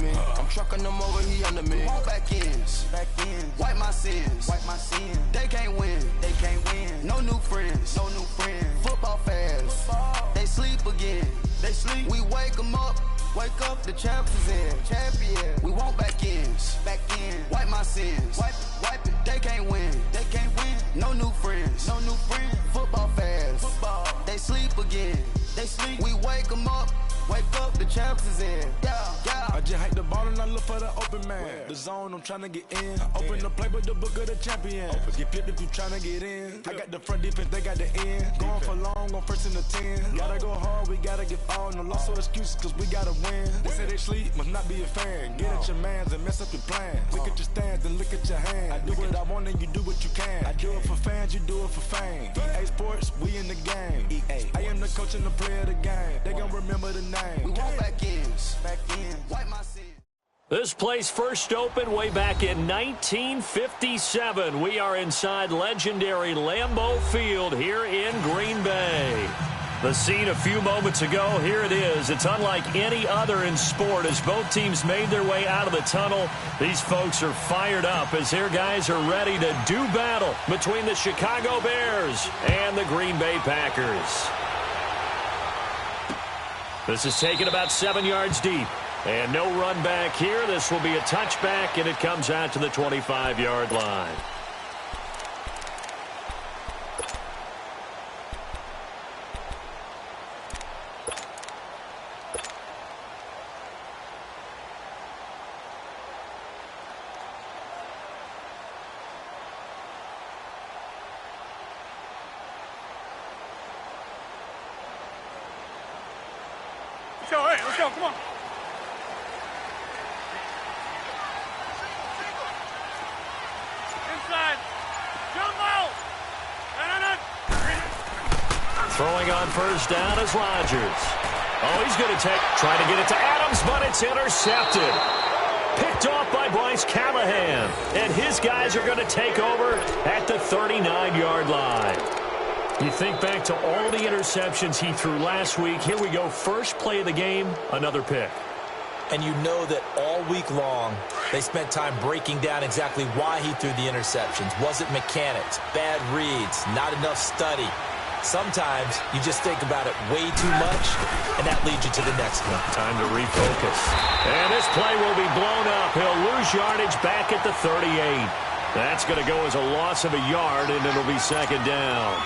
me. I'm trucking them over, he under me. Want back ends. Wipe my sins. They can't win. No new friends. Football fans. They sleep again. We wake them up. The champs is in. Champion. We want back ends. Wipe my sins. Wipe it. They can't win. No new friends. Football fans. They sleep again. We wake them up. The champs is in. Yeah. I just hike the ball and I look for the open man. The zone, I'm trying to get in. Open the playbook, the book of the champion. Get flipped if you trying to get in. I got the front defense, they got the end. Going for long, on first and the 10. Gotta go hard, we gotta get all. No loss or excuses, cause we gotta win. They say they sleep, must not be a fan. Get at your mans and mess up your plans. Look at your stands and look at your hands. I do what I want and you do what you can. I do it for fans, you do it for fame. EA Sports, we in the game. I am the coach and the player of the game. They gon' remember the name. We want back ends. Wipe my sins. This place first opened way back in 1957. We are inside legendary Lambeau Field here in Green Bay. The scene a few moments ago, here it is. It's unlike any other in sport as both teams made their way out of the tunnel. These folks are fired up as their guys are ready to do battle between the Chicago Bears and the Green Bay Packers. This is taken about 7 yards deep. And no run back here. This will be a touchback, and it comes out to the 25-yard line. Let's go, come on. Inside. Jumbo! Throwing on first down is Rodgers. Oh, he's going to try to get it to Adams, but it's intercepted. Picked off by Bryce Callahan. And his guys are going to take over at the 39-yard line. You think back to all the interceptions he threw last week. Here we go. First play of the game, another pick. And you know that all week long, they spent time breaking down exactly why he threw the interceptions. Was it mechanics, bad reads, not enough study? Sometimes you just think about it way too much, and that leads you to the next one. Time to refocus. And this play will be blown up. He'll lose yardage back at the 38. That's going to go as a loss of a yard, and it'll be second down.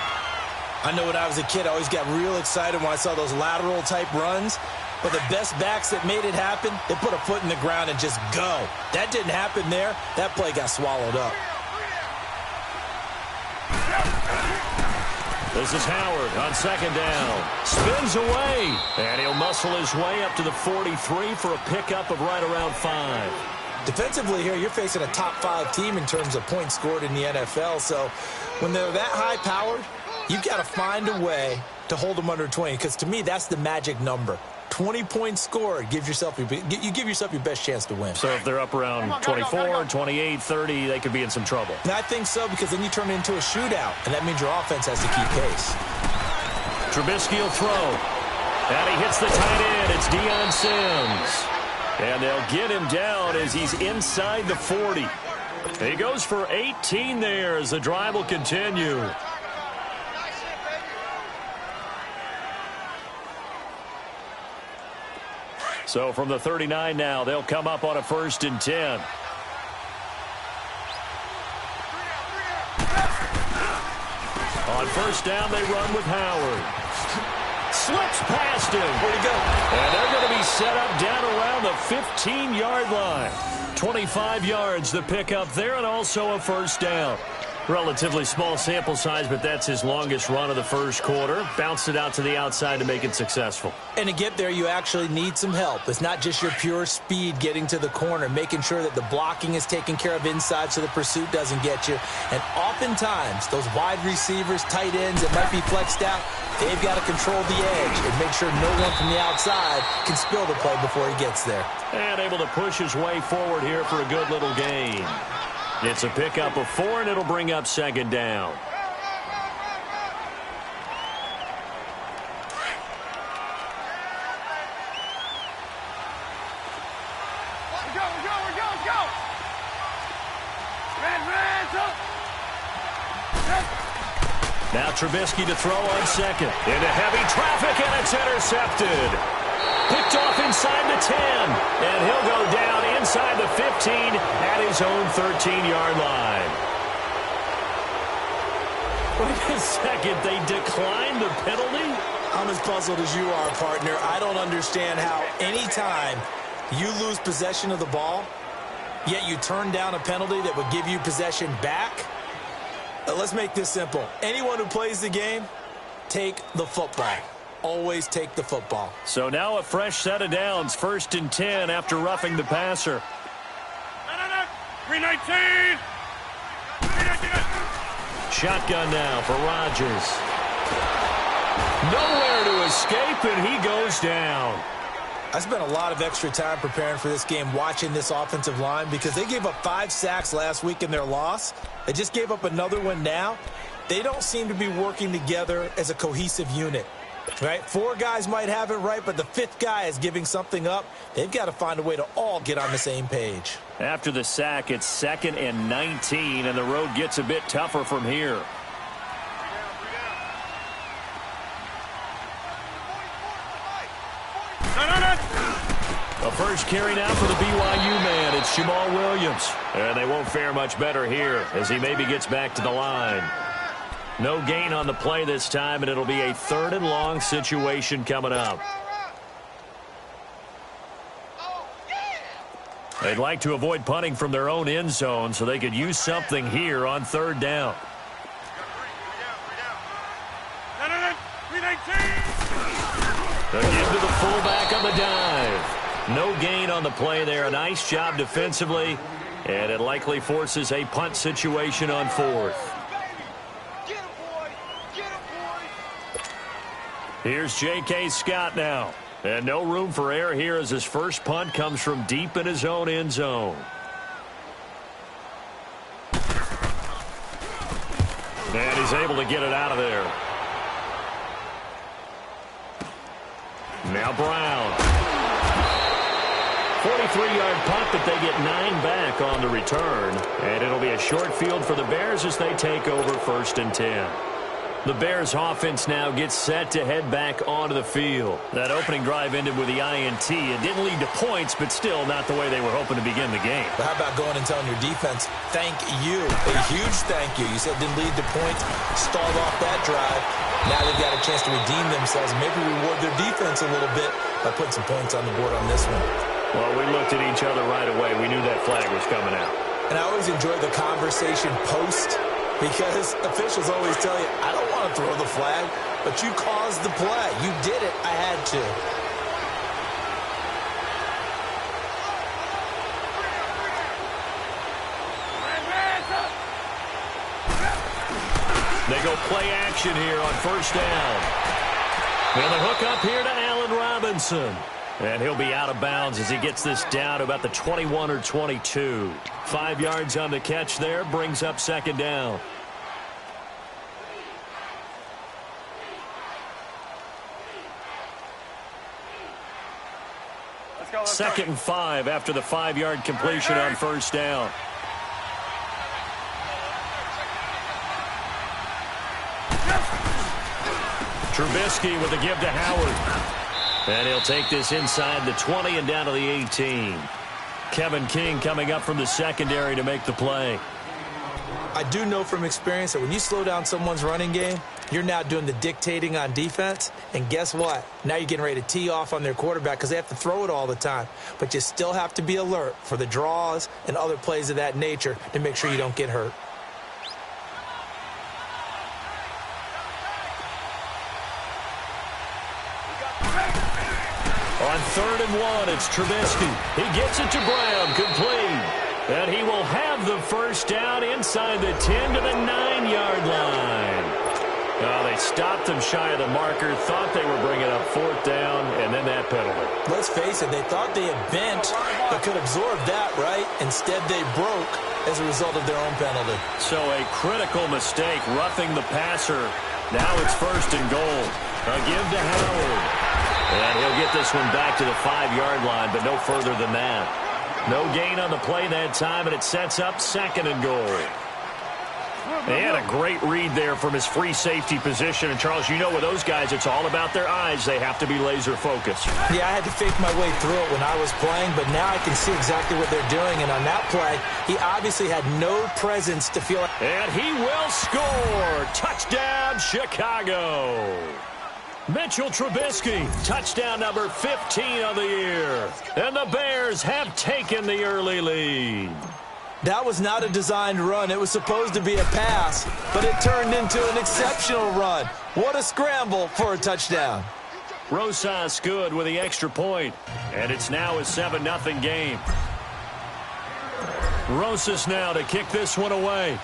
I know when I was a kid, I always got real excited when I saw those lateral-type runs. But the best backs that made it happen, they put a foot in the ground and just go. That didn't happen there. That play got swallowed up. This is Howard on second down. Spins away. And he'll muscle his way up to the 43 for a pickup of right around 5. Defensively here, you're facing a top-5 team in terms of points scored in the NFL. So when they're that high-powered, you've got to find a way to hold them under 20, because to me, that's the magic number. 20 points scored, you give yourself your best chance to win. So if they're up around 24, 28, 30, they could be in some trouble. And I think so, because then you turn it into a shootout, and that means your offense has to keep pace. Trubisky will throw. And he hits the tight end. It's Deion Sims. And they'll get him down as he's inside the 40. He goes for 18 there as the drive will continue. So from the 39 now, they'll come up on a 1st and 10. On first down, they run with Howard. Slips past him. Where'd he go? And they're going to be set up down around the 15-yard line. 25 yards the pickup there, and also a first down. Relatively small sample size, but that's his longest run of the first quarter. Bounced it out to the outside to make it successful. And to get there, you actually need some help. It's not just your pure speed getting to the corner, making sure that the blocking is taken care of inside so the pursuit doesn't get you. And oftentimes, those wide receivers, tight ends that might be flexed out, they've got to control the edge and make sure no one from the outside can spill the play before he gets there. And able to push his way forward here for a good little gain. It's a pickup of 4, and it'll bring up second down. Now Trubisky to throw on second. Into heavy traffic, and it's intercepted. Picked off inside the 10. And he'll go down inside the 15 at his own 13-yard line. Wait a second. They declined the penalty? I'm as puzzled as you are, partner. I don't understand how anytime you lose possession of the ball, yet you turn down a penalty that would give you possession back. Let's make this simple. Anyone who plays the game, take the football. Always take the football. So now a fresh set of downs. 1st and 10 after roughing the passer. 319. Shotgun now for Rodgers. Nowhere to escape, and he goes down. I spent a lot of extra time preparing for this game, watching this offensive line, because they gave up 5 sacks last week in their loss. They just gave up another one now. They don't seem to be working together as a cohesive unit. Right? 4 guys might have it right, but the 5th guy is giving something up. They've got to find a way to all get on the same page. After the sack, it's 2nd and 19, and the road gets a bit tougher from here. A first carry now for the BYU man. It's Jamal Williams. And they won't fare much better here as he maybe gets back to the line. No gain on the play this time, and it'll be a 3rd and long situation coming up. They'd like to avoid punting from their own end zone so they could use something here on 3rd down. The give to the fullback on the dive. No gain on the play there. A nice job defensively, and it likely forces a punt situation on 4th. Here's J.K. Scott now. And no room for error here as his first punt comes from deep in his own end zone. And he's able to get it out of there. Now Brown. 43-yard punt, but they get 9 back on the return. And it'll be a short field for the Bears as they take over 1st and 10. The Bears offense now gets set to head back onto the field. That opening drive ended with the INT. It didn't lead to points, but still not the way they were hoping to begin the game. But how about going and telling your defense, thank you, a huge thank you. You said it didn't lead to points, stalled off that drive. Now they've got a chance to redeem themselves and maybe reward their defense a little bit by putting some points on the board on this one. Well, we looked at each other right away. We knew that flag was coming out. And I always enjoy the conversation post, because officials always tell you, I don't want to throw the flag, but you caused the play. You did it. I had to. They go play action here on 1st down. And the hook up here to Allen Robinson. And he'll be out of bounds as he gets this down to about the 21 or 22. 5 yards on the catch there, brings up 2nd down. Let's go. 2nd and 5 after the 5-yard completion on 1st down. Trubisky with a give to Howard. And he'll take this inside the 20 and down to the 18. Kevin King coming up from the secondary to make the play. I do know from experience that when you slow down someone's running game, you're now doing the dictating on defense. And guess what? Now you're getting ready to tee off on their quarterback because they have to throw it all the time. But you still have to be alert for the draws and other plays of that nature to make sure you don't get hurt. On 3rd and 1, it's Trubisky. He gets it to Brown, complete. And he will have the first down inside the 10 to the 9-yard line. They stopped him shy of the marker, thought they were bringing up 4th down, and then that penalty. Let's face it, they thought they had bent but could absorb that, right? Instead, they broke as a result of their own penalty. So a critical mistake, roughing the passer. Now it's 1st and goal. A give to Howard. And he'll get this one back to the 5-yard line, but no further than that. No gain on the play that time, and it sets up 2nd and goal. They had a great read there from his free safety position. And, Charles, you know with those guys, it's all about their eyes. They have to be laser focused. Yeah, I had to fake my way through it when I was playing, but now I can see exactly what they're doing. And on that play, he obviously had no presence to feel like. And he will score. Touchdown, Chicago. Mitchell Trubisky, touchdown number 15 of the year. And the Bears have taken the early lead. That was not a designed run. It was supposed to be a pass, but it turned into an exceptional run. What a scramble for a touchdown. Rosas good with the extra point, and it's now a 7-0 game. Rosas now to kick this one away.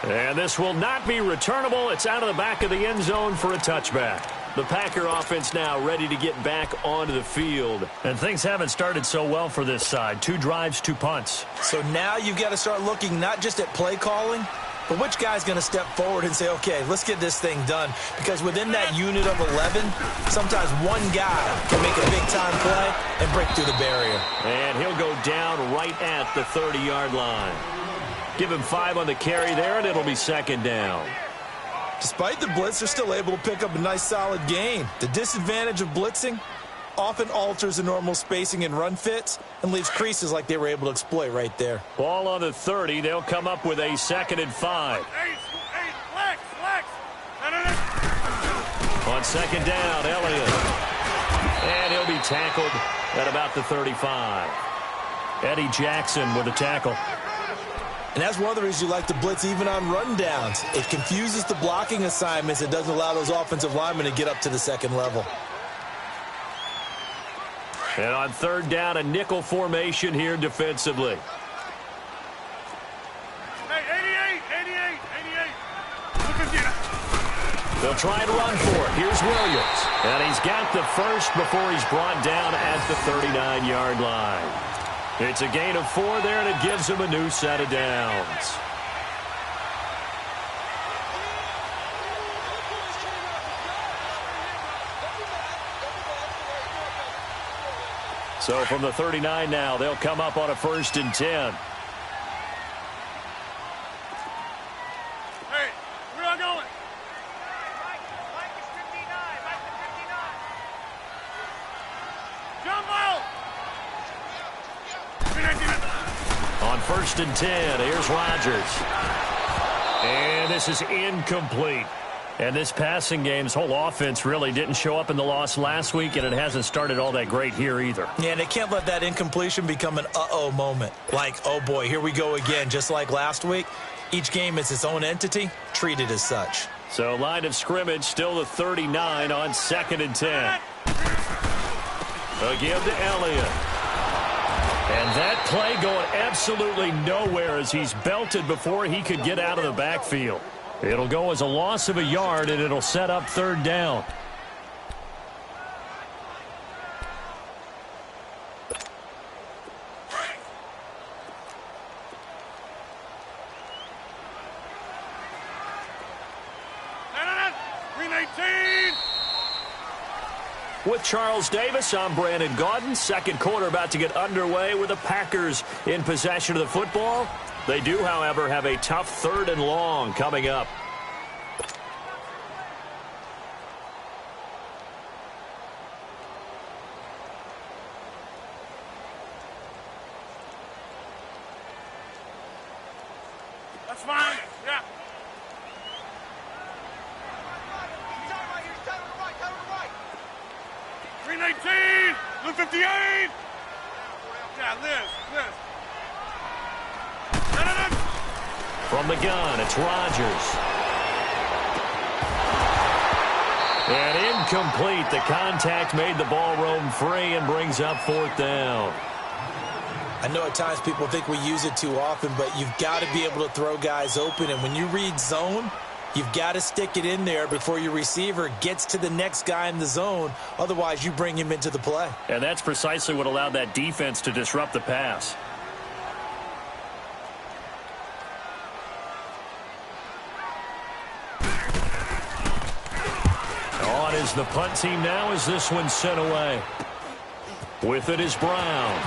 And this will not be returnable. It's out of the back of the end zone for a touchback. The Packer offense now ready to get back onto the field. And things haven't started so well for this side. 2 drives, 2 punts. So now you've got to start looking not just at play calling, but which guy's going to step forward and say, okay, let's get this thing done. Because within that unit of 11, sometimes one guy can make a big-time play and break through the barrier. And he'll go down right at the 30-yard line. Give him 5 on the carry there, and it'll be 2nd down. Despite the blitz, they're still able to pick up a nice, solid gain. The disadvantage of blitzing often alters the normal spacing and run fits and leaves creases like they were able to exploit right there. Ball on the 30. They'll come up with a 2nd and 5. Flex. On 2nd down, Elliott. And he'll be tackled at about the 35. Eddie Jackson with a tackle. And that's one of the reasons you like to blitz even on rundowns. It confuses the blocking assignments. It doesn't allow those offensive linemen to get up to the 2nd level. And on 3rd down, a nickel formation here defensively. Hey, 88. Look at you. They'll try and run for it. Here's Williams. And he's got the first before he's brought down at the 39-yard line. It's a gain of 4 there, and it gives him a new set of downs. So from the 39 now, they'll come up on a 1st and 10. Hey, where y'all going? Jump out! On 1st and 10, here's Rodgers. And this is incomplete. And this passing game's whole offense really didn't show up in the loss last week, and it hasn't started all that great here either. Yeah, and they can't let that incompletion become an uh-oh moment. Like, oh boy, here we go again, just like last week. Each game is its own entity, treated as such. So line of scrimmage, still the 39 on 2nd and 10. A give to Elliott. And that play going absolutely nowhere as he's belted before he could get out of the backfield. It'll go as a loss of a yard, and it'll set up 3rd down. Green 18. With Charles Davis, I'm Brandon Gaudin. 2nd quarter about to get underway with the Packers in possession of the football. They do, however, have a tough 3rd and long coming up. That's fine. Yeah. Green 18. Blue 58. Yeah, Liz. From the gun, it's Rodgers. And incomplete. The contact made the ball roam free and brings up 4th down. I know at times people think we use it too often, but you've got to be able to throw guys open. And when you read zone, you've got to stick it in there before your receiver gets to the next guy in the zone. Otherwise, you bring him into the play. And that's precisely what allowed that defense to disrupt the pass. On his the punt team now as this one's sent away. With it is Brown.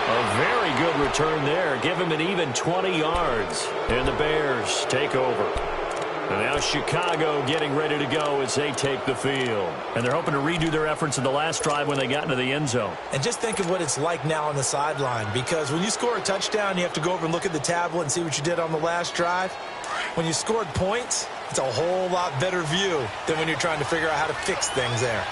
A very good return there. Give him an even 20 yards. And the Bears take over. And now Chicago getting ready to go as they take the field. And they're hoping to redo their efforts in the last drive when they got into the end zone. And just think of what it's like now on the sideline, because when you score a touchdown, you have to go over and look at the tablet and see what you did on the last drive. When you scored points, it's a whole lot better view than when you're trying to figure out how to fix things there.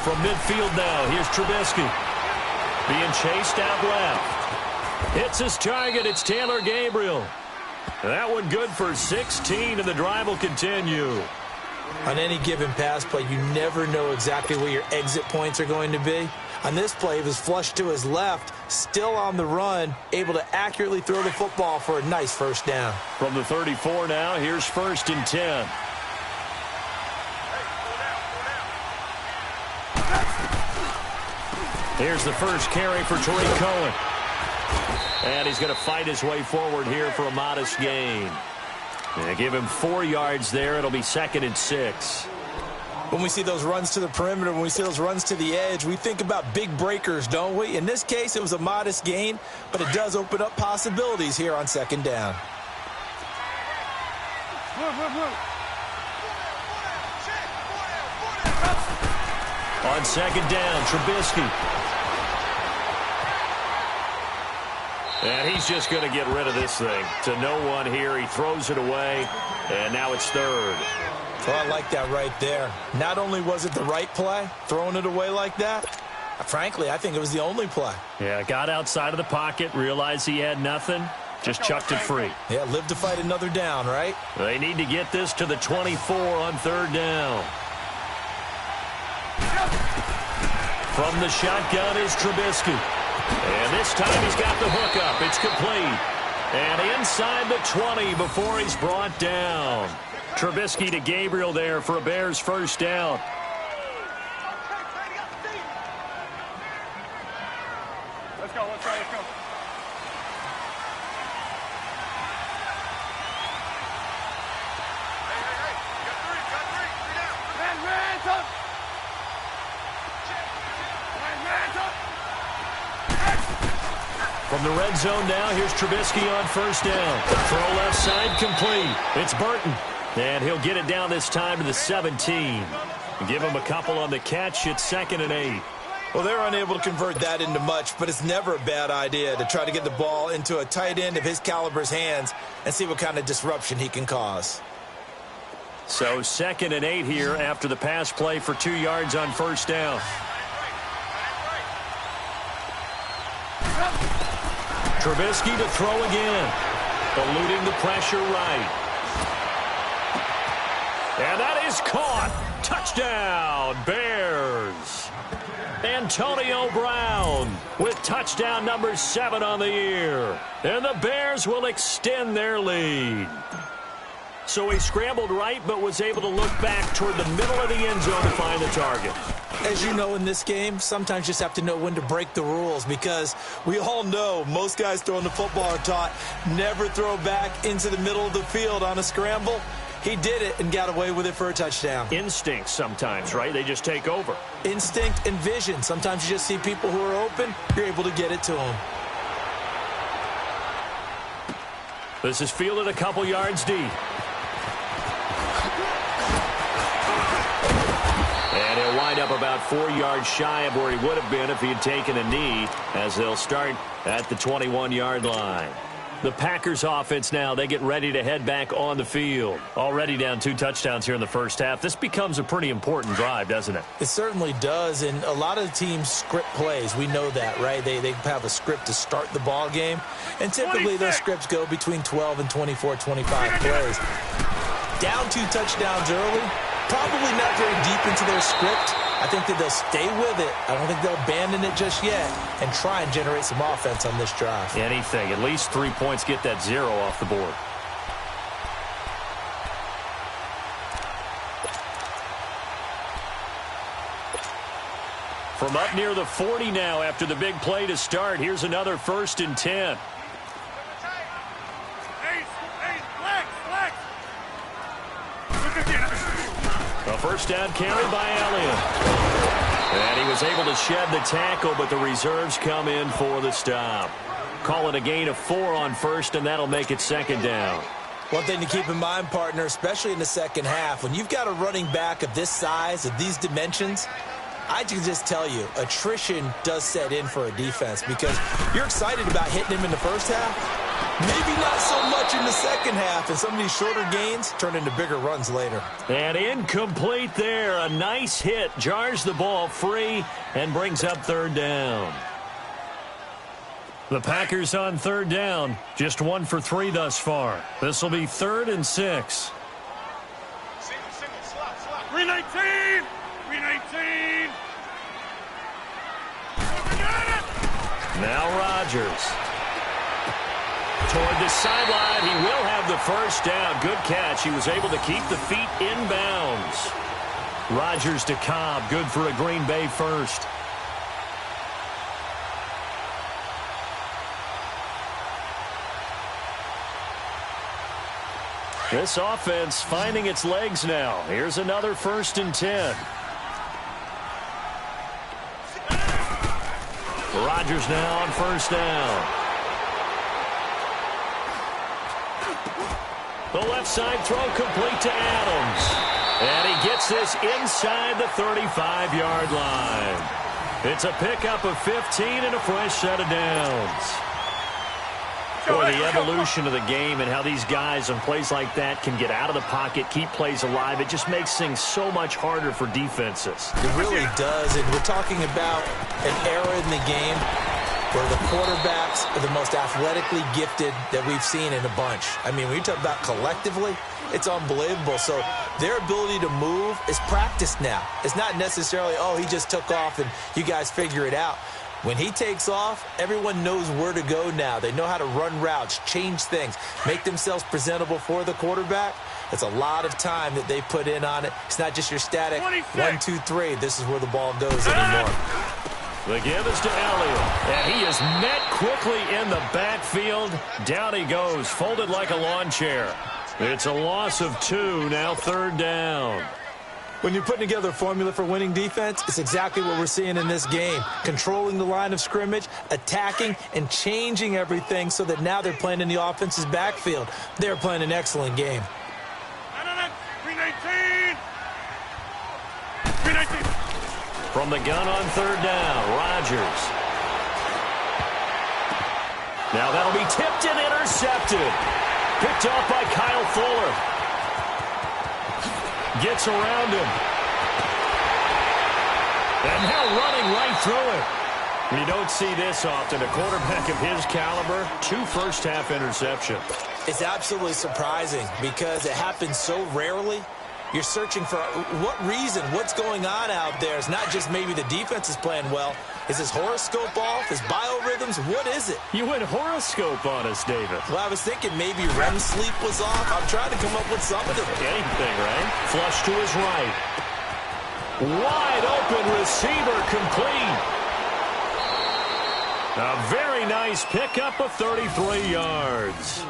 From midfield now, here's Trubisky. Being chased out left. Hits his target. It's Taylor Gabriel. That one good for 16, and the drive will continue. On any given pass play, you never know exactly where your exit points are going to be. On this play, he was flushed to his left, still on the run, able to accurately throw the football for a nice first down. From the 34 now, here's 1st and 10. Here's the first carry for Tariq Cohen. And he's going to fight his way forward here for a modest gain. They give him 4 yards there. It'll be 2nd and 6. When we see those runs to the perimeter, when we see those runs to the edge, we think about big breakers, don't we? In this case, it was a modest gain, but it does open up possibilities here on 2nd down. On 2nd down, Trubisky. And he's just going to get rid of this thing. To no one here. He throws it away, and now it's 3rd. Well, I like that right there. Not only was it the right play, throwing it away like that, frankly, I think it was the only play. Yeah, got outside of the pocket, realized he had nothing, just chucked it free. Yeah, live to fight another down, right? They need to get this to the 24 on 3rd down. From the shotgun is Trubisky. And this time he's got the hook up. It's complete. And inside the 20 before he's brought down. Trubisky to Gabriel there for a Bears first down. Let's go, let's go, let's go. From the red zone now, here's Trubisky on 1st down. Throw left side complete. It's Burton. And he'll get it down this time to the 17. Give him a couple on the catch. It's 2nd and 8. Well, they're unable to convert that into much, but it's never a bad idea to try to get the ball into a tight end of his caliber's hands and see what kind of disruption he can cause. So 2nd and 8 here after the pass play for 2 yards on 1st down. Trubisky to throw again. Eluding the pressure right. And that is caught. Touchdown, Bears. Antonio Brown with touchdown number 7 on the year. And the Bears will extend their lead. So he scrambled right, but was able to look back toward the middle of the end zone to find the target. As you know, in this game, sometimes you just have to know when to break the rules, because we all know most guys throwing the football are taught never throw back into the middle of the field on a scramble. He did it and got away with it for a touchdown. Instinct sometimes, right? They just take over. Instinct and vision. Sometimes you just see people who are open, you're able to get it to them. This is fielded a couple yards deep. And he'll wind up about 4 yards shy of where he would have been if he had taken a knee, as they'll start at the 21-yard line. The Packers offense now, they get ready to head back on the field. Already down 2 touchdowns here in the first half. This becomes a pretty important drive, doesn't it? It certainly does, and a lot of teams script plays. We know that, right? They have a script to start the ball game, and typically those scripts go between 12 and 24, 25 plays. Down 2 touchdowns early, probably not very deep into their script. I think that they'll stay with it. I don't think they'll abandon it just yet and try and generate some offense on this drive. Anything. At least 3 points, get that 0 off the board. From up near the 40 now after the big play to start, here's another 1st and 10. first down carry by Elliott. And he was able to shed the tackle, but the reserves come in for the stop. Call it a gain of 4 on first, and that'll make it second down. One thing to keep in mind, partner, especially in the second half, when you've got a running back of this size, of these dimensions, I can just tell you, attrition does set in for a defense because you're excited about hitting him in the first half. Maybe not so much in the second half, and some of these shorter gains turn into bigger runs later. And incomplete there. A nice hit. Jars the ball free and brings up third down. The Packers on third down. Just 1 for 3 thus far. This will be 3rd and 6. Single, slot. 319! 319! Now Rodgers. Toward the sideline, he will have the first down. Good catch. He was able to keep the feet inbounds. Rodgers to Cobb. Good for a Green Bay first. This offense finding its legs now. Here's another 1st and 10. Rodgers now on first down. The left side throw complete to Adams. And he gets this inside the 35-yard line. It's a pickup of 15 and a fresh set of downs. Boy, the evolution of the game and how these guys on plays like that can get out of the pocket, keep plays alive, it just makes things so much harder for defenses. It really does, and we're talking about an era in the game where the quarterbacks are the most athletically gifted that we've seen in a bunch. I mean, when you talk about collectively, it's unbelievable. So their ability to move is practiced now. It's not necessarily, oh, he just took off and you guys figure it out. When he takes off, everyone knows where to go now. They know how to run routes, change things, make themselves presentable for the quarterback. It's a lot of time that they put in on it. It's not just your static 1, 2, 3. This is where the ball goes anymore. The give is to Elliott, and he is met quickly in the backfield. Down he goes, folded like a lawn chair. It's a loss of 2, now 3rd down. When you're putting together a formula for winning defense, it's exactly what we're seeing in this game. Controlling the line of scrimmage, attacking, and changing everything so that now they're playing in the offense's backfield. They're playing an excellent game. 319! 319! From the gun on 3rd down, Rodgers. Now that'll be tipped and intercepted. Picked off by Kyle Fuller. Gets around him. And now running right through it. You don't see this often. A quarterback of his caliber, 2 first-half interceptions. It's absolutely surprising because it happens so rarely. You're searching for what reason, what's going on out there. It's not just maybe the defense is playing well. Is his horoscope off? His biorhythms? What is it? You went horoscope on us, David. Well, I was thinking maybe REM sleep was off. I'm trying to come up with something. Anything, right? Flush to his right. Wide open receiver complete. A very nice pickup of 33 yards.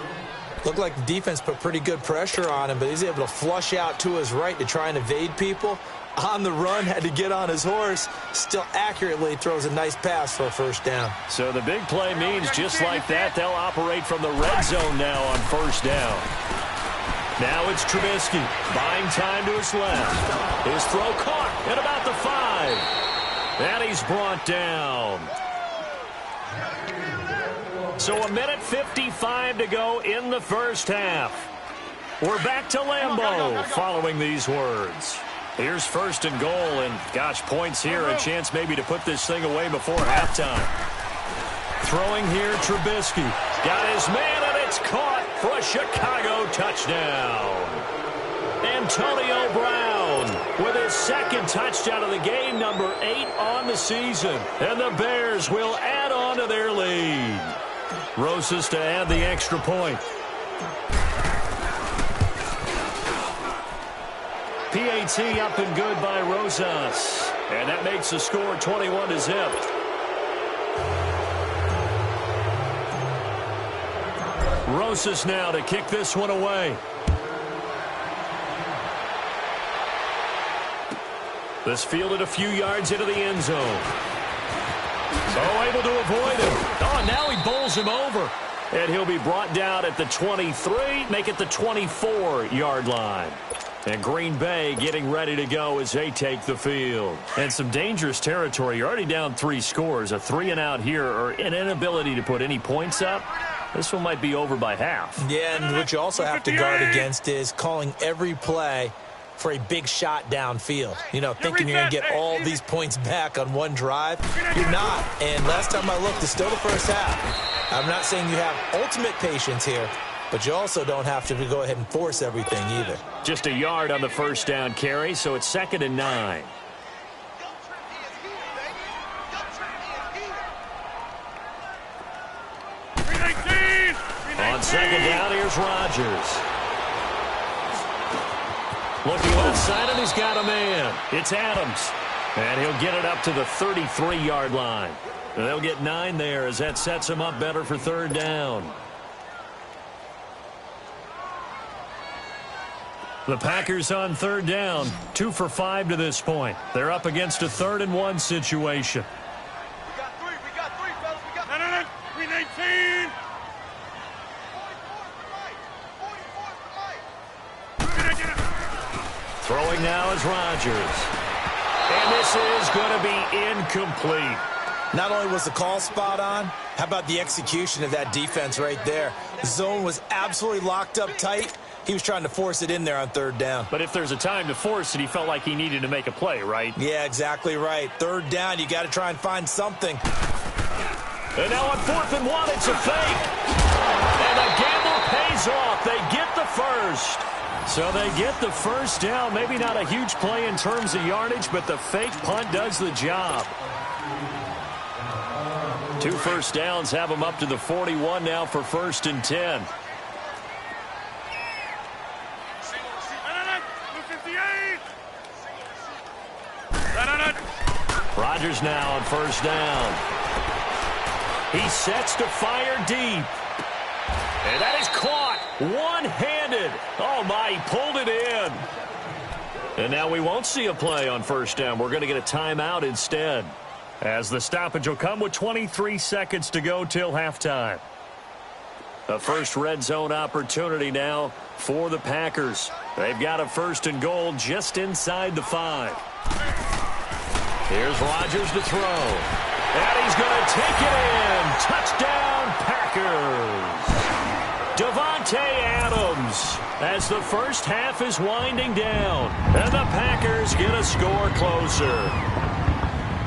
Looked like the defense put pretty good pressure on him, but he's able to flush out to his right to try and evade people. On the run, had to get on his horse. Still accurately throws a nice pass for a first down. So the big play means just like that, they'll operate from the red zone now on first down. Now it's Trubisky, buying time to his left. His throw caught at about the 5. And he's brought down. So 1:55 to go in the first half. We're back to Lambeau following these words. Here's 1st and goal, and gosh, points here, a chance maybe to put this thing away before halftime. Throwing here, Trubisky. Got his man, and it's caught for a Chicago touchdown. Antonio Brown with his 2nd touchdown of the game, number 8 on the season. And the Bears will add on to their lead. Rosas to add the extra point. PAT up and good by Rosas. And that makes the score 21-0. Rosas now to kick this one away. This fielded a few yards into the end zone. So able to avoid him. Oh, and now he bowls him over. And he'll be brought down at the 23, make it the 24-yard line. And Green Bay getting ready to go as they take the field. And some dangerous territory. You're already down 3 scores. A 3-and-out here or an inability to put any points up. This one might be over by half. Yeah, and what you also have to guard against is calling every play for a big shot downfield. You know, thinking you're going to get all these points back on one drive. You're not. And last time I looked, it's still the first half. I'm not saying you have ultimate patience here, but you also don't have to go ahead and force everything either. Just a yard on the first down carry, so it's 2nd and 9. On 2nd down, here's Rodgers. Looking left side, and he's got a man. It's Adams. And he'll get it up to the 33-yard line. And they'll get 9 there as that sets him up better for 3rd down. The Packers on 3rd down, 2 for 5 to this point. They're up against a 3rd-and-1 situation. We got 3, fellas. We got 319. 44 Throwing now is Rodgers. And this is going to be incomplete. Not only was the call spot on, how about the execution of that defense right there? The zone was absolutely locked up tight. He was trying to force it in there on 3rd down. But if there's a time to force it, he felt like he needed to make a play, right? Yeah, exactly right. 3rd down, you got to try and find something. And now on 4th and 1, it's a fake. And the gamble pays off. They get the first. So they get the first down. Maybe not a huge play in terms of yardage, but the fake punt does the job. 2 first downs have them up to the 41 now for 1st and 10. Rodgers now on 1st down. He sets to fire deep. And that is caught one-handed. Oh, my, he pulled it in. And now we won't see a play on 1st down. We're going to get a timeout instead, as the stoppage will come with 23 seconds to go till halftime. A first red zone opportunity now for the Packers. They've got a 1st and goal just inside the 5. Here's Rodgers to throw. And he's going to take it in. Touchdown, Packers. Davante Adams as the first half is winding down. And the Packers get a score closer.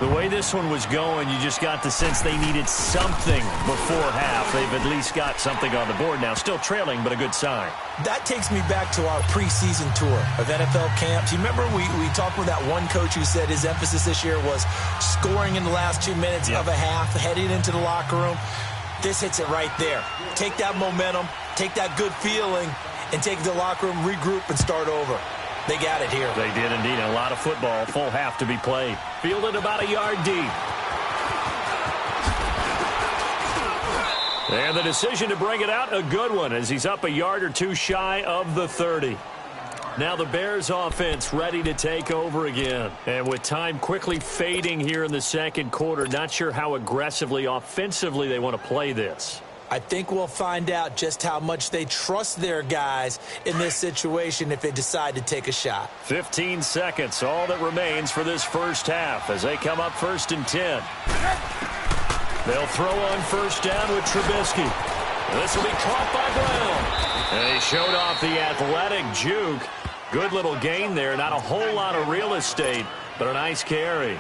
The way this one was going, you just got the sense they needed something before half. They've at least got something on the board now. Still trailing, but a good sign. That takes me back to our preseason tour of NFL camps. You remember we talked with that one coach who said his emphasis this year was scoring in the last 2 minutes of a half, heading into the locker room. This hits it right there. Take that momentum, take that good feeling, and take the locker room, regroup, and start over. They got it here. They did indeed. A lot of football, full half to be played. Fielded about a yard deep. And the decision to bring it out, a good one, as he's up a yard or 2 shy of the 30. Now the Bears offense ready to take over again. And with time quickly fading here in the 2nd quarter, not sure how aggressively, offensively they want to play this. I think we'll find out just how much they trust their guys in this situation if they decide to take a shot. 15 seconds, all that remains for this first half as they come up 1st and 10. They'll throw on 1st down with Trubisky. This will be caught by Brown. And he showed off the athletic juke. Good little gain there. Not a whole lot of real estate, but a nice carry.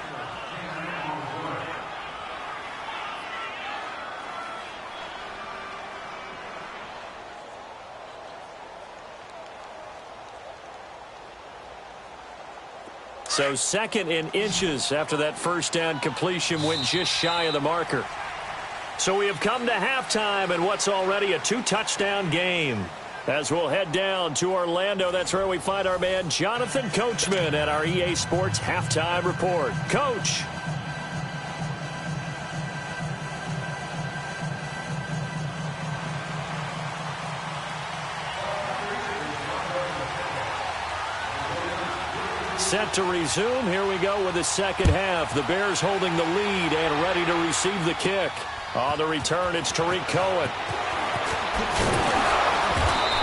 So 2nd and inches after that 1st down completion went just shy of the marker. So we have come to halftime in what's already a 2-touchdown game. As we'll head down to Orlando, that's where we find our man Jonathan Coachman at our EA Sports Halftime Report. Coach. set to resume. Here we go with the second half. The Bears holding the lead and ready to receive the kick. On the return, it's Tariq Cohen.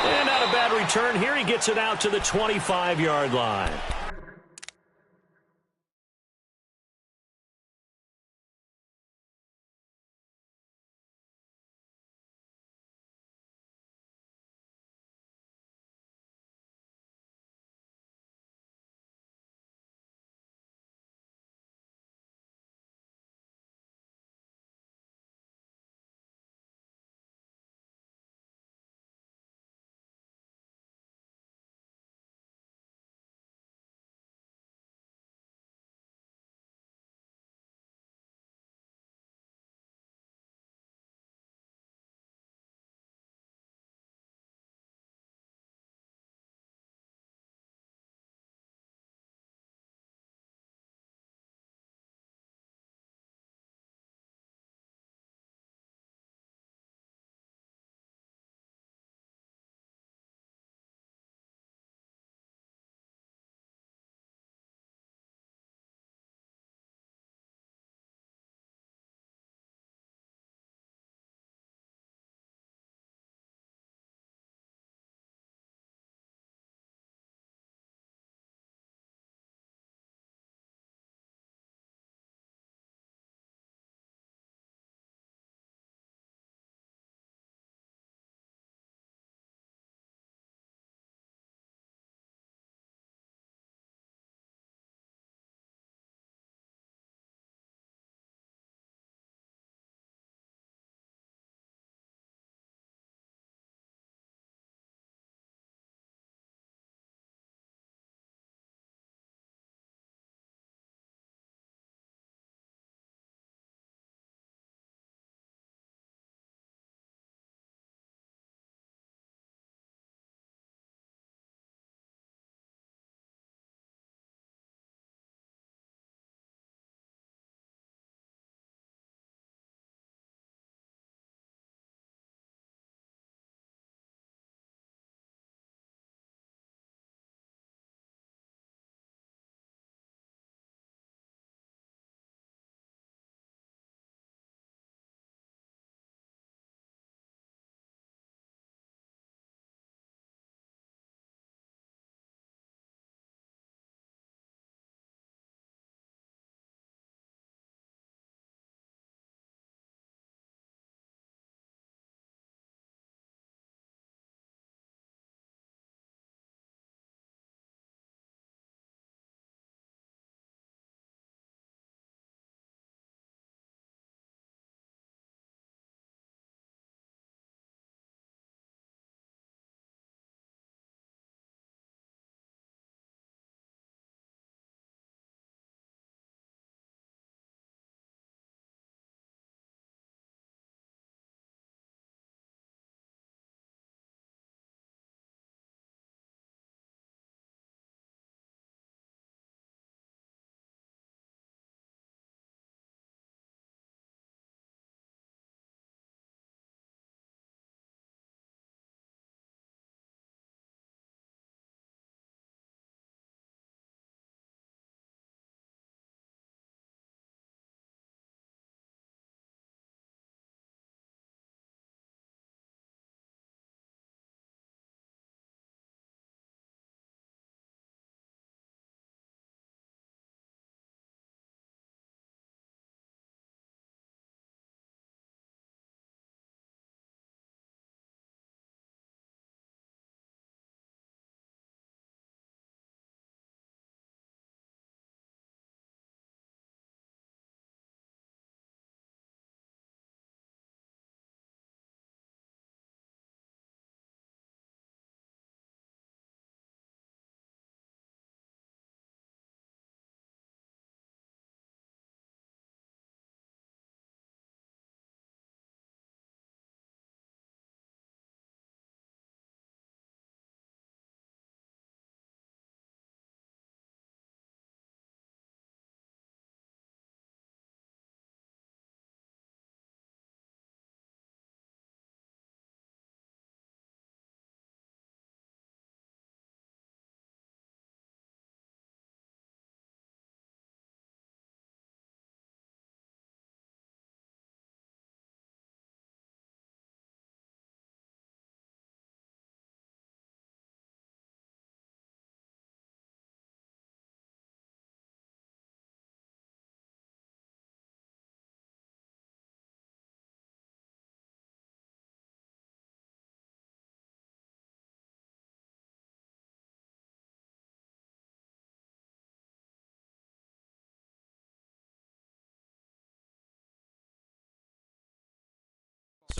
And not a bad return here. He gets it out to the 25-yard line.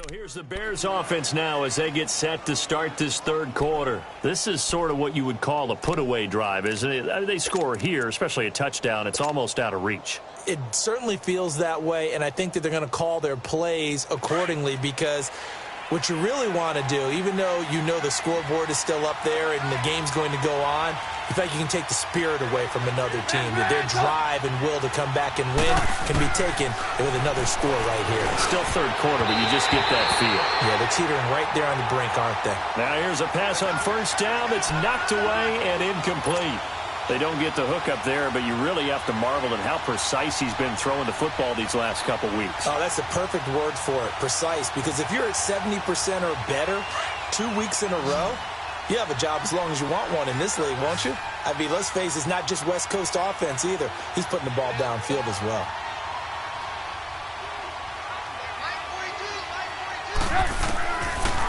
So here's the Bears offense now as they get set to start this third quarter. This is sort of what you would call a put-away drive, isn't it? They score here, especially a touchdown. It's almost out of reach. It certainly feels that way, and I think that they're going to call their plays accordingly because what you really want to do, even though you know the scoreboard is still up there and the game's going to go on, you feel like you can take the spirit away from another team, that their drive and will to come back and win can be taken with another score right here. Still third quarter, but you just get that feel. Yeah, they're teetering right there on the brink, aren't they? Now here's a pass on first down that's knocked away and incomplete. They don't get the hook up there, but you really have to marvel at how precise he's been throwing the football these last couple weeks. Oh, that's the perfect word for it, precise, because if you're at 70% or better 2 weeks in a row, you have a job as long as you want one in this league, won't you? I mean, let's face it, it's not just West Coast offense either. He's putting the ball downfield as well.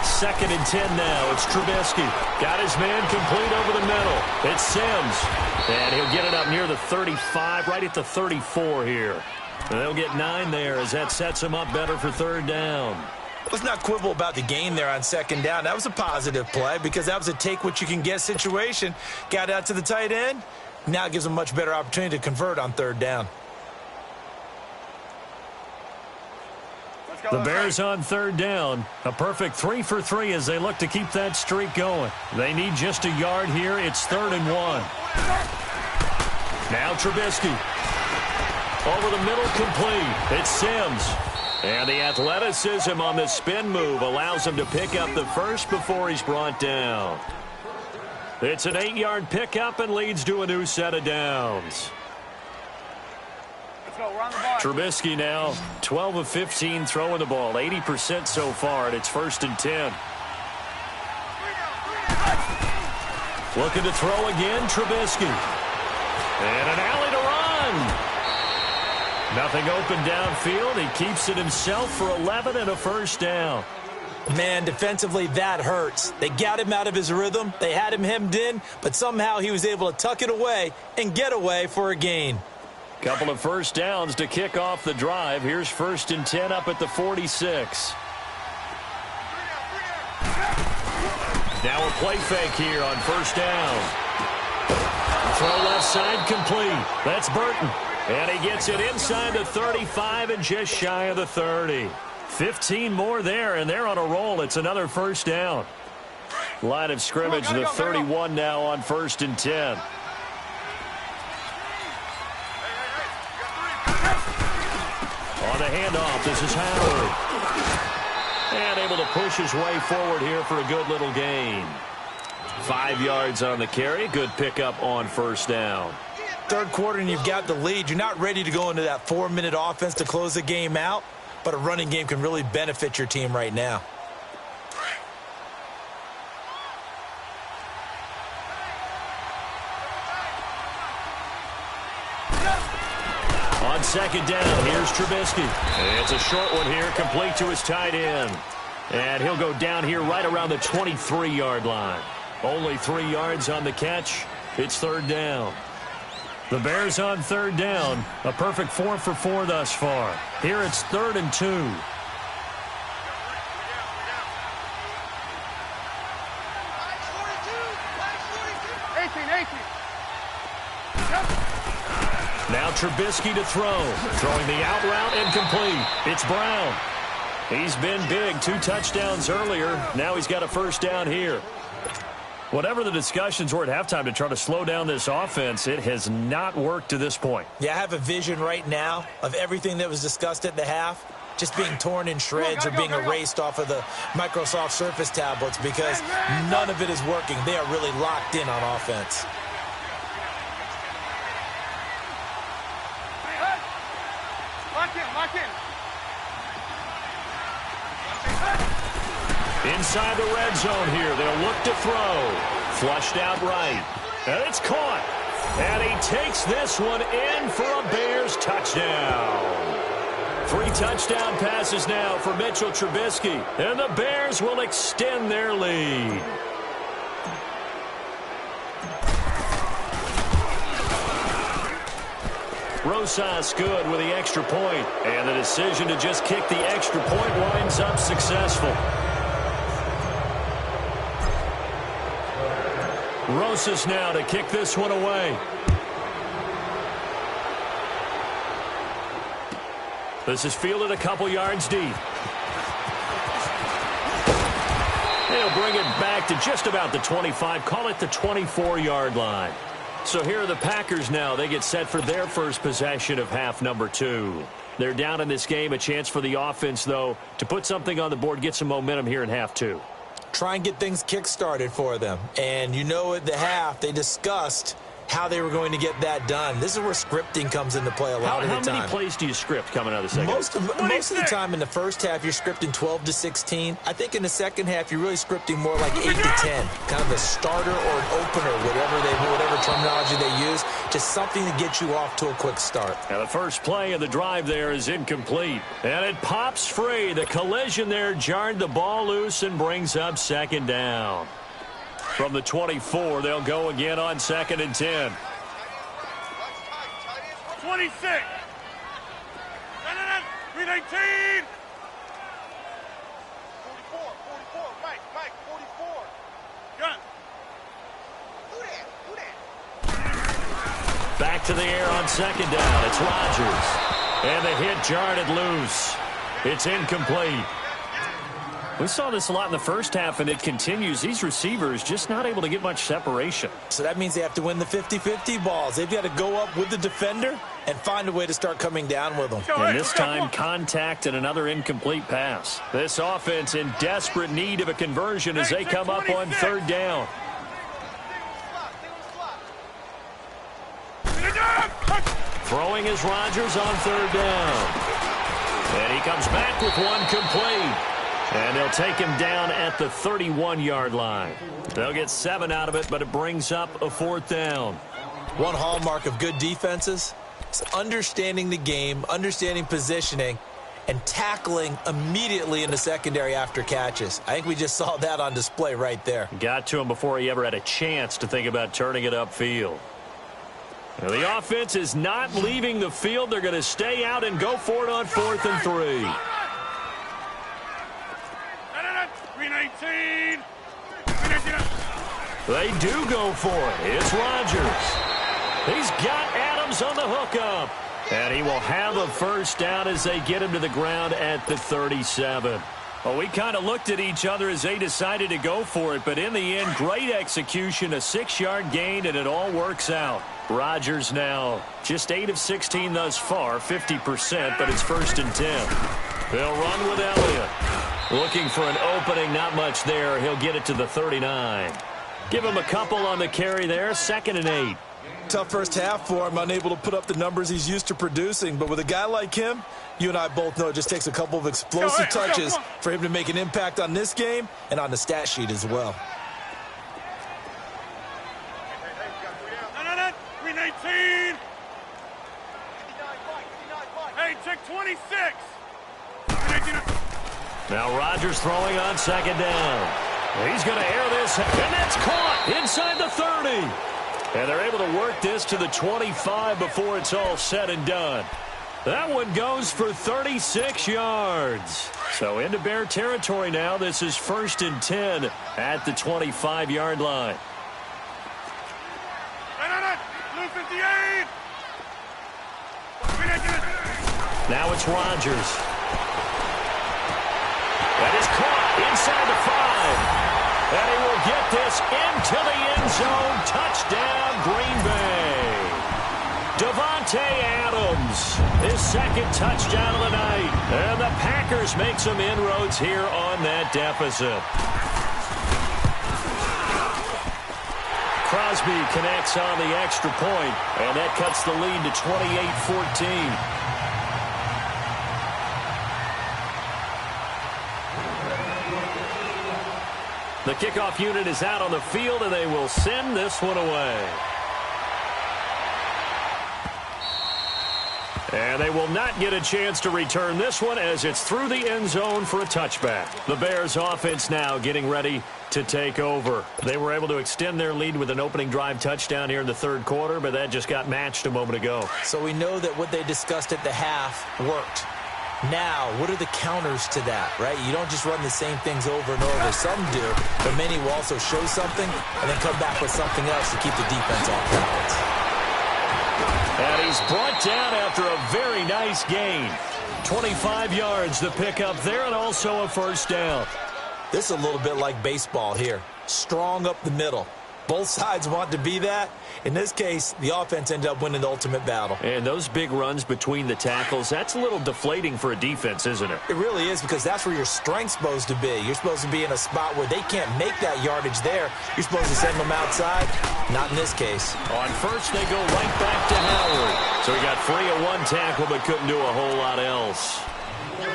Second and 10 now. It's Trubisky. Got his man complete over the middle. It's Sims. And he'll get it up near the 35, right at the 34 here. And they'll get 9 there as that sets him up better for third down. Let's not quibble about the gain there on second down. That was a positive play because that was a take-what-you-can-get situation. Got out to the tight end. Now it gives them a much better opportunity to convert on third down. The Bears on third down. A perfect 3 for 3 as they look to keep that streak going. They need just a yard here. It's 3rd and 1. Now Trubisky. Over the middle, complete. It's Sims. And the athleticism on the spin move allows him to pick up the first before he's brought down. It's an 8-yard pickup and leads to a new set of downs. Trubisky now 12 of 15 throwing the ball, 80% so far, and it's 1st and 10. Looking to throw again, Trubisky. And an alley to run. Nothing open downfield. He keeps it himself for 11 and a first down. Man, defensively, that hurts. They got him out of his rhythm. They had him hemmed in, but somehow he was able to tuck it away and get away for a gain. Couple of first downs to kick off the drive. Here's 1st and 10 up at the 46. Now a play fake here on first down. Throw left side complete. That's Burton. And he gets it inside the 35 and just shy of the 30. 15 more there, and they're on a roll. It's another first down. Line of scrimmage, the 31 now on 1st and 10. On the handoff, this is Howard. And able to push his way forward here for a good little gain. 5 yards on the carry. Good pickup on first down. Third quarter and you've got the lead. You're not ready to go into that 4-minute offense to close the game out, but a running game can really benefit your team right now. On second down, here's Trubisky. It's a short one here, complete to his tight end. And he'll go down here right around the 23-yard line. Only 3 yards on the catch. It's third down. The Bears on third down. A perfect 4 for 4 thus far. Here it's 3rd and 2. Now Trubisky to throw. Throwing the out route incomplete. It's Brown. He's been big. 2 touchdowns earlier. Now he's got a first down here. Whatever the discussions were at halftime to try to slow down this offense, it has not worked to this point. Yeah, I have a vision right now of everything that was discussed at the half just being torn in shreds or being erased off of the Microsoft Surface tablets because none of it is working. They are really locked in on offense. Lock in. Inside the red zone here. They'll look to throw. Flushed out right. And it's caught. And he takes this one in for a Bears touchdown. 3 touchdown passes now for Mitchell Trubisky. And the Bears will extend their lead. Rosas good with the extra point. And the decision to just kick the extra point winds up successful. Rosas now to kick this one away. This is fielded a couple yards deep. They'll bring it back to just about the 25, call it the 24-yard line. So here are the Packers now. They get set for their first possession of half number 2. They're down in this game. A chance for the offense, though, to put something on the board, get some momentum here in half 2. Try and get things kick-started for them. And you know at the half, they discussed how they were going to get that done. This is where scripting comes into play a lot of the time. How many plays do you script coming out of the second? Most of the time in the first half, you're scripting 12 to 16. I think in the second half, you're really scripting more like 8 to 10. Kind of a starter or an opener, whatever terminology they use. Just something to get you off to a quick start. And the first play of the drive there is incomplete. And it pops free. The collision there jarred the ball loose and brings up second down. From the 24, they'll go again on 2nd and 10. 26. 319. 44, Mike, 44. Gun. Who that? Back to the air on 2nd down. It's Rodgers. And the hit jarred it loose. It's incomplete. We saw this a lot in the first half, and it continues. These receivers just not able to get much separation. So that means they have to win the 50-50 balls. They've got to go up with the defender and find a way to start coming down with them. And this time, contact and another incomplete pass. This offense in desperate need of a conversion as they come up on 3rd down. Throwing is Rodgers on 3rd down. And he comes back with one complete. And they'll take him down at the 31-yard line. They'll get 7 out of it, but it brings up a 4th down. One hallmark of good defenses is understanding the game, understanding positioning, and tackling immediately in the secondary after catches. I think we just saw that on display right there. Got to him before he ever had a chance to think about turning it upfield. Now, the offense is not leaving the field. They're going to stay out and go for it on 4th and 3. 319. They do go for it. It's Rodgers. He's got Adams on the hookup. And he will have a first down as they get him to the ground at the 37. Well, we kind of looked at each other as they decided to go for it. But in the end, great execution, a 6-yard gain, and it all works out. Rodgers now just 8 of 16 thus far, 50%, but it's 1st and 10. They'll run with Elliott. Looking for an opening, not much there. He'll get it to the 39. Give him a couple on the carry there, 2nd and 8. Tough first half for him, unable to put up the numbers he's used to producing. But with a guy like him, you and I both know it just takes a couple of explosive touches for him to make an impact on this game and on the stat sheet as well. 319. Hey, check 26. Now Rodgers throwing on 2nd down. He's going to air this, and that's caught inside the 30. And they're able to work this to the 25 before it's all said and done. That one goes for 36 yards. So into Bear territory now. This is 1st and 10 at the 25-yard line. Blue 58. Now it's Rodgers. That is caught inside the 5. And he will get this into the end zone. Touchdown, Green Bay. Davante Adams, his 2nd touchdown of the night. And the Packers make some inroads here on that deficit. Crosby connects on the extra point, and that cuts the lead to 28-14. The kickoff unit is out on the field, and they will send this one away. And they will not get a chance to return this one as it's through the end zone for a touchback. The Bears offense now getting ready to take over. They were able to extend their lead with an opening drive touchdown here in the third quarter, but that just got matched a moment ago. So we know that what they discussed at the half worked. Now, what are the counters to that, right? You don't just run the same things over and over. Some do, but many will also show something and then come back with something else to keep the defense off balance. And he's brought down after a very nice gain. 25 yards to pick up there and also a first down. This is a little bit like baseball here. Strong up the middle. Both sides want to be that. In this case, the offense ended up winning the ultimate battle. And those big runs between the tackles, that's a little deflating for a defense, isn't it? It really is, because that's where your strength's supposed to be. You're supposed to be in a spot where they can't make that yardage there. You're supposed to send them outside. Not in this case. On first, they go right back to Howard. So he got free of one tackle but couldn't do a whole lot else.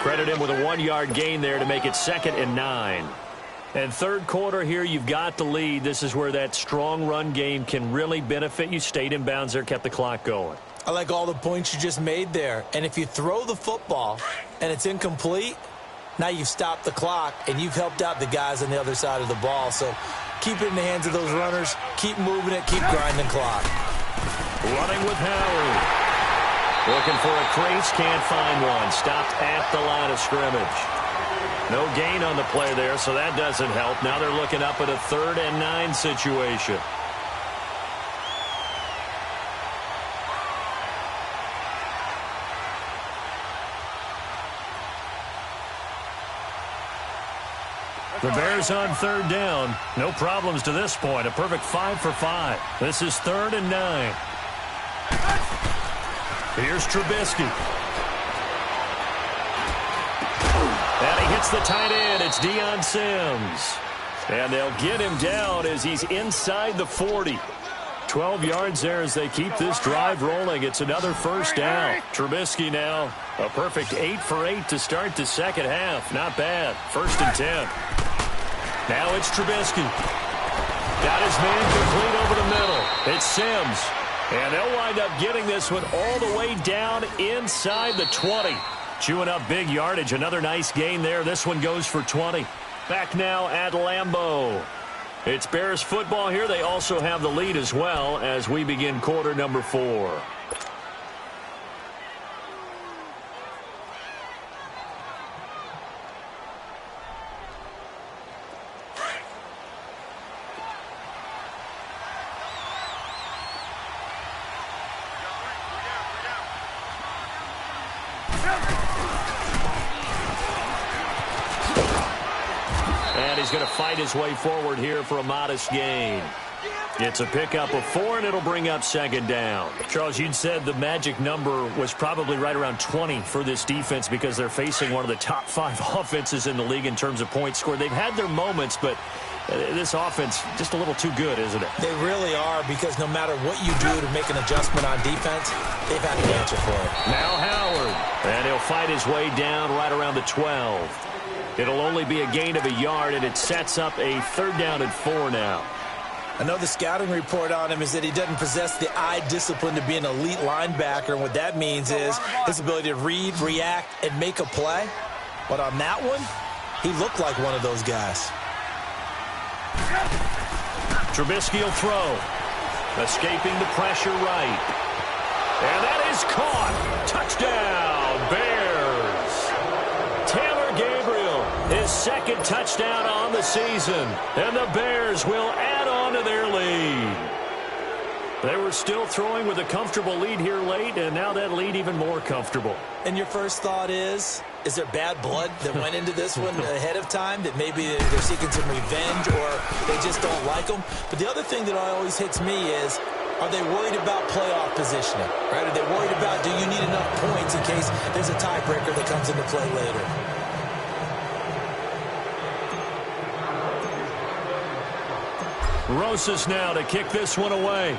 Credit him with a 1-yard gain there to make it 2nd and 9. And third quarter here, you've got the lead. This is where that strong run game can really benefit you. Stayed in bounds there, kept the clock going. I like all the points you just made there. And if you throw the football and it's incomplete, now you've stopped the clock and you've helped out the guys on the other side of the ball. So keep it in the hands of those runners. Keep moving it. Keep grinding clock. Running with Howard. Looking for a crease, can't find one. Stopped at the line of scrimmage. No gain on the play there, so that doesn't help. Now they're looking up at a 3rd and 9 situation. The Bears on 3rd down. No problems to this point. A perfect 5 for 5. This is 3rd and 9. Here's Trubisky. And he hits the tight end. It's Deion Sims. And they'll get him down as he's inside the 40. 12 yards there as they keep this drive rolling. It's another first down. Trubisky now a perfect 8 for 8 to start the second half. Not bad. 1st and 10. Now it's Trubisky. Got his man complete over the middle. It's Sims. And they'll wind up getting this one all the way down inside the 20. Chewing up big yardage. Another nice gain there. This one goes for 20. Back now at Lambeau. It's Bears football here. They also have the lead as well as we begin quarter number 4. He's going to fight his way forward here for a modest gain. It's a pickup of 4, and it'll bring up 2nd down. Charles, you'd said the magic number was probably right around 20 for this defense because they're facing one of the top 5 offenses in the league in terms of points scored. They've had their moments, but this offense just a little too good, isn't it? They really are, because no matter what you do to make an adjustment on defense, they've had an answer for it. Now Howard, and he'll fight his way down right around the 12. It'll only be a gain of a yard, and it sets up a 3rd down and 4 now. I know the scouting report on him is that he doesn't possess the eye discipline to be an elite linebacker, and what that means is his ability to read, react, and make a play. But on that one, he looked like one of those guys. Trubisky will throw. Escaping the pressure right. And that is caught. Touchdown, Bears. Taylor Gabriel, his 2nd touchdown on the season. And the Bears will add on to their lead. They were still throwing with a comfortable lead here late, and now that lead even more comfortable. And your first thought is there bad blood that went into this one ahead of time, that maybe they're seeking some revenge or they just don't like them? But the other thing that always hits me is, are they worried about playoff positioning? Right? Are they worried about, do you need enough points in case there's a tiebreaker that comes into play later? Rosas now to kick this one away.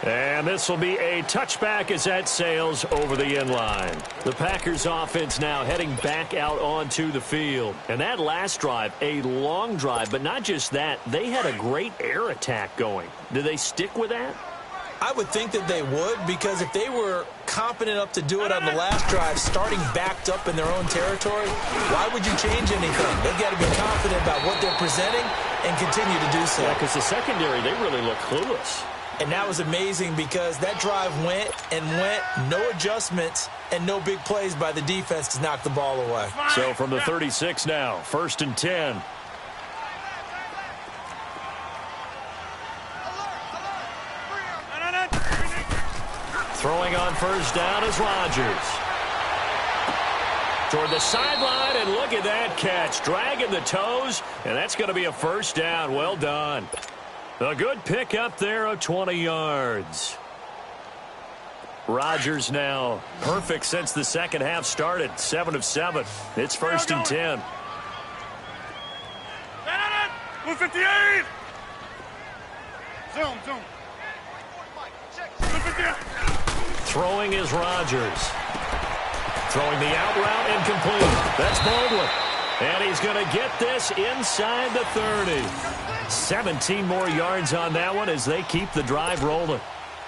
And this will be a touchback as that sails over the end line. The Packers offense now heading back out onto the field. And that last drive, a long drive, but not just that, they had a great air attack going. Do they stick with that? I would think that they would, because if they were confident enough to do it on the last drive, starting backed up in their own territory, why would you change anything? They've got to be confident about what they're presenting and continue to do so. Yeah, because the secondary, they really look clueless. And that was amazing because that drive went and went, no adjustments, and no big plays by the defense to knock the ball away. So from the 36 now, 1st and 10. Throwing on 1st down is Rodgers. Toward the sideline, and look at that catch. Dragging the toes, and that's going to be a 1st down. Well done. A good pick up there of 20 yards. Rodgers now perfect since the second half started. 7 of 7. It's 1st and 10. 158. Zoom. 158. Throwing is Rodgers. Throwing the out route incomplete. That's Baldwin. And he's going to get this inside the 30. 17 more yards on that one as they keep the drive rolling.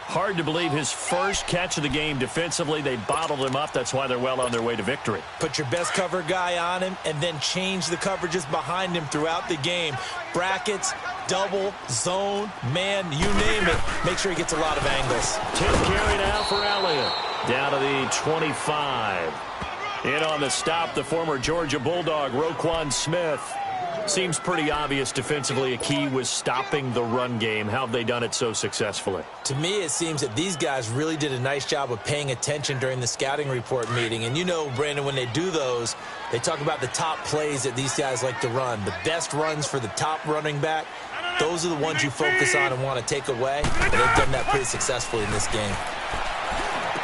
Hard to believe his first catch of the game defensively. They bottled him up. That's why they're well on their way to victory. Put your best cover guy on him and then change the coverages behind him throughout the game. Brackets, double, zone, man, you name it. Make sure he gets a lot of angles. 10th carry now for Elliott. Down to the 25. In on the stop, the former Georgia Bulldog, Roquan Smith. Seems pretty obvious defensively a key was stopping the run game. How have they done it so successfully? To me, it seems that these guys really did a nice job of paying attention during the scouting report meeting. And you know, Brandon, when they do those, they talk about the top plays that these guys like to run. The best runs for the top running back, those are the ones you focus on and want to take away. And they've done that pretty successfully in this game.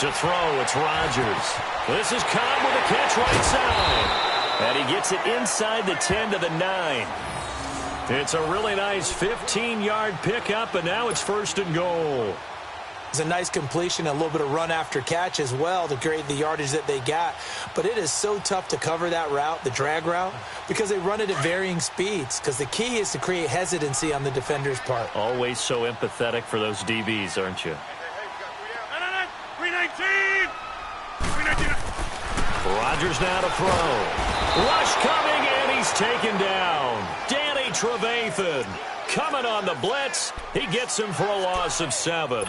To throw, it's Rodgers. This is Cobb with a catch right side. And he gets it inside the 10 to the 9. It's a really nice 15-yard pickup, and now it's 1st and goal. It's a nice completion, a little bit of run after catch as well to create the yardage that they got. But it is so tough to cover that route, the drag route, because they run it at varying speeds. Because the key is to create hesitancy on the defender's part. Always so empathetic for those DBs, aren't you? 319. Rodgers now to throw. Rush coming, and he's taken down. Danny Trevathan coming on the blitz. He gets him for a loss of 7.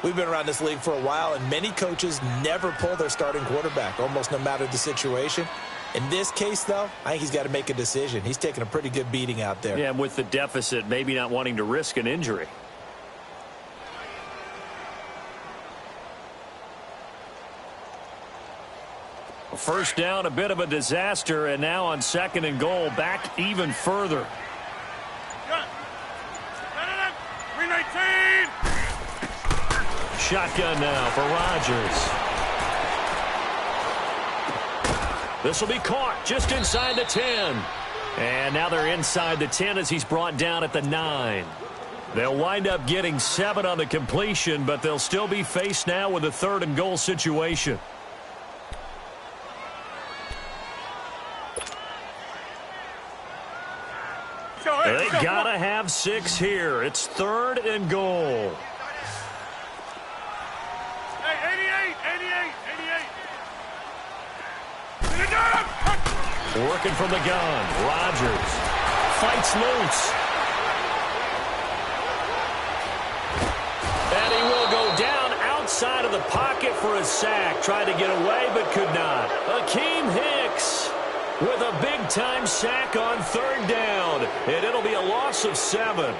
We've been around this league for a while, and many coaches never pull their starting quarterback, almost no matter the situation. In this case, though, I think he's got to make a decision. He's taking a pretty good beating out there. Yeah, and with the deficit, maybe not wanting to risk an injury. First down, a bit of a disaster, and now on 2nd and goal, back even further. 319. Shotgun now for Rodgers. This will be caught just inside the 10. And now they're inside the 10 as he's brought down at the 9. They'll wind up getting 7 on the completion, but they'll still be faced now with a 3rd and goal situation. They gotta have 6 here. It's 3rd and goal. Hey, 88. Working from the gun. Rodgers fights loose. And he will go down outside of the pocket for a sack. Tried to get away but could not. Akeem Hicks with a big-time sack on 3rd down. And it'll be a loss of 7.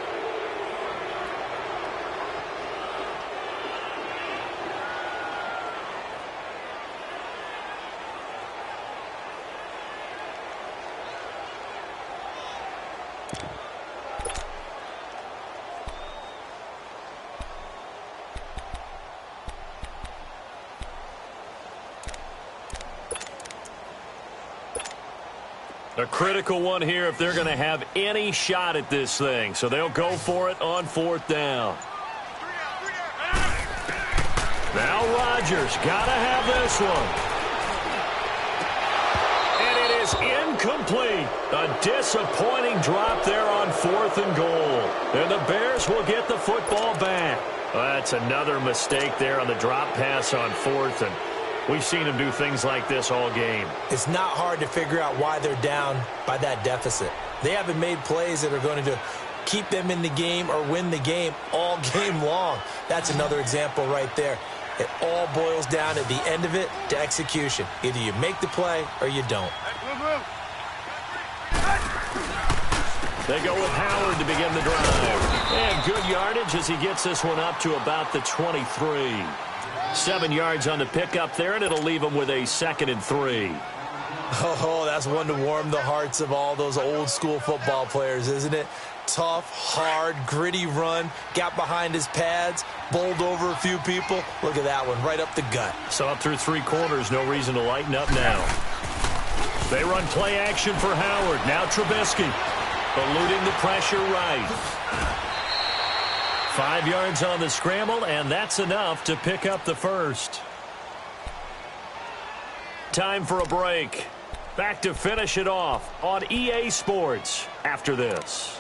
A critical one here if they're going to have any shot at this thing. So they'll go for it on 4th down. Now Rodgers got to have this one. And it is incomplete. A disappointing drop there on 4th and goal. And the Bears will get the football back. That's another mistake there on the drop pass on 4th, and we've seen them do things like this all game. It's not hard to figure out why they're down by that deficit. They haven't made plays that are going to keep them in the game or win the game all game long. That's another example right there. It all boils down at the end of it to execution. Either you make the play or you don't. They go with Howard to begin the drive. And good yardage as he gets this one up to about the 23. 7 yards on the pickup there, and it'll leave him with a 2nd and 3. Oh, that's one to warm the hearts of all those old school football players, isn't it? Tough, hard, gritty run, got behind his pads, bowled over a few people. Look at that one, right up the gut. So up through 3 quarters, no reason to lighten up now. They run play action for Howard. Now Trubisky, eluding the pressure right. 5 yards on the scramble, and that's enough to pick up the first. Time for a break. Back to finish it off on EA Sports after this.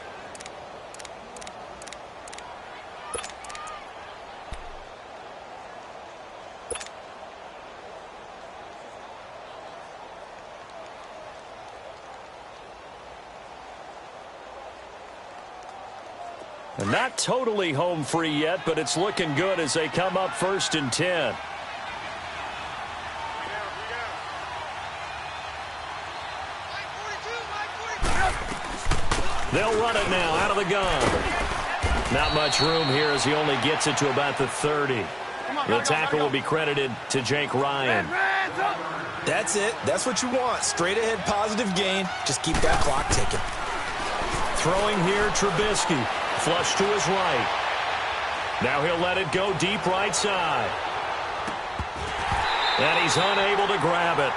And not totally home free yet, but it's looking good as they come up 1st and 10. They'll run it now out of the gun. Not much room here as he only gets it to about the 30. The tackle will be credited to Jake Ryan. That's it. That's what you want. Straight ahead positive gain. Just keep that clock ticking. Throwing here, Trubisky. Flush to his right. Now he'll let it go deep right side. And he's unable to grab it.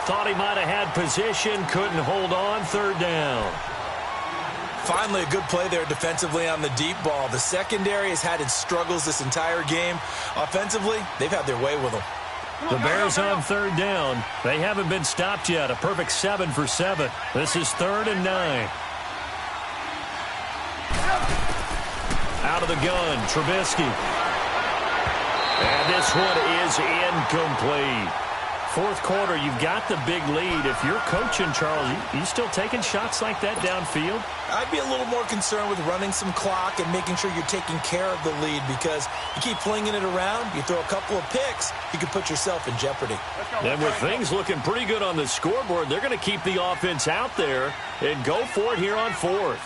Thought he might have had position. Couldn't hold on. 3rd down. Finally, a good play there defensively on the deep ball. The secondary has had its struggles this entire game. Offensively, they've had their way with them. The Bears on 3rd down. They haven't been stopped yet. A perfect 7 for 7. This is 3rd and 9. Out of the gun, Trubisky. And this one is incomplete. 4th quarter, you've got the big lead. If you're coaching, Charles, you still taking shots like that downfield? I'd be a little more concerned with running some clock and making sure you're taking care of the lead, because you keep flinging it around, you throw a couple of picks, you could put yourself in jeopardy. And with things looking pretty good on the scoreboard, they're going to keep the offense out there and go for it here on 4th.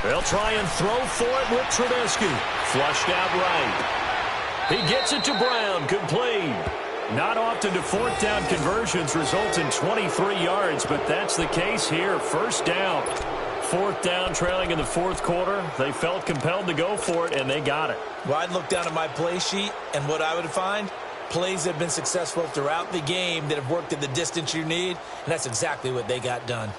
They'll try and throw for it with Trubisky. Flushed out right. He gets it to Brown, complete. Not often do 4th down conversions result in 23 yards, but that's the case here. 1st down. 4th down, trailing in the 4th quarter. They felt compelled to go for it, and they got it. Well, I'd look down at my play sheet, and what I would find, plays that have been successful throughout the game that have worked at the distance you need, and that's exactly what they got done.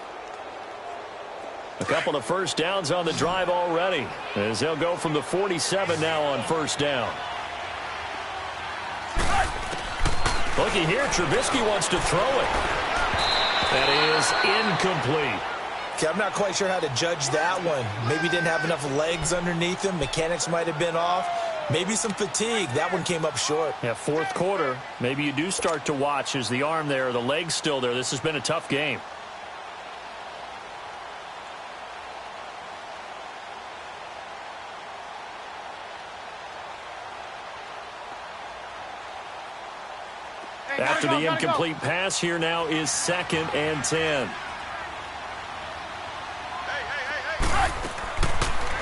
A couple of 1st downs on the drive already, as they'll go from the 47 now on 1st down. Looky here, Trubisky wants to throw it. That is incomplete. Okay, I'm not quite sure how to judge that one. Maybe didn't have enough legs underneath him. Mechanics might have been off. Maybe some fatigue. That one came up short. Yeah, 4th quarter. Maybe you do start to watch. Is the arm there, the leg's still there? This has been a tough game. After the incomplete pass, here now is 2nd and 10.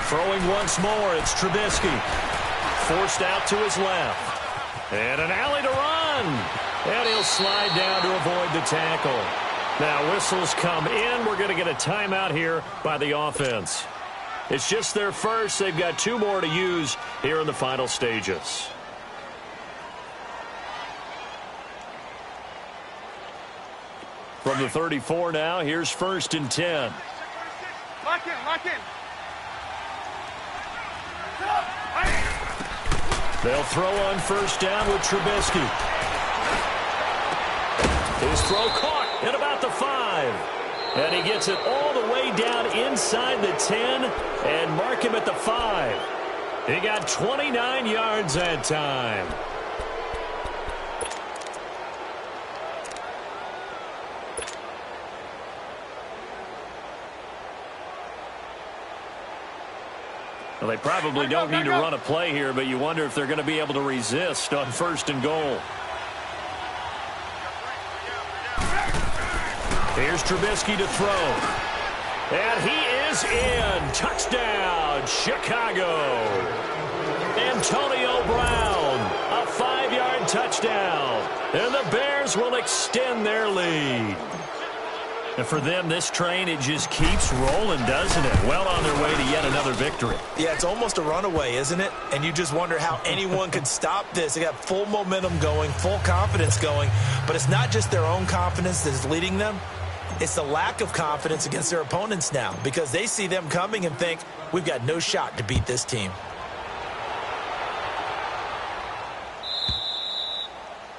Throwing once more, it's Trubisky. Forced out to his left. And an alley to run. And he'll slide down to avoid the tackle. Now whistles come in. We're going to get a timeout here by the offense. It's just their first. They've got 2 more to use here in the final stages. From the 34 now, here's 1st and 10. Lock in, lock in. They'll throw on 1st down with Trubisky. His throw caught at about the 5. And he gets it all the way down inside the 10 and mark him at the 5. He got 29 yards that time. Well, they probably don't need to run a play here, but you wonder if they're going to be able to resist on 1st and goal. Here's Trubisky to throw. And he is in. Touchdown, Chicago. Antonio Brown, a 5-yard touchdown. And the Bears will extend their lead. And for them, this train, it just keeps rolling, doesn't it? Well on their way to yet another victory. Yeah, it's almost a runaway, isn't it? And you just wonder how anyone could stop this. They got full momentum going, full confidence going. But it's not just their own confidence that is leading them. It's the lack of confidence against their opponents now because they see them coming and think, we've got no shot to beat this team.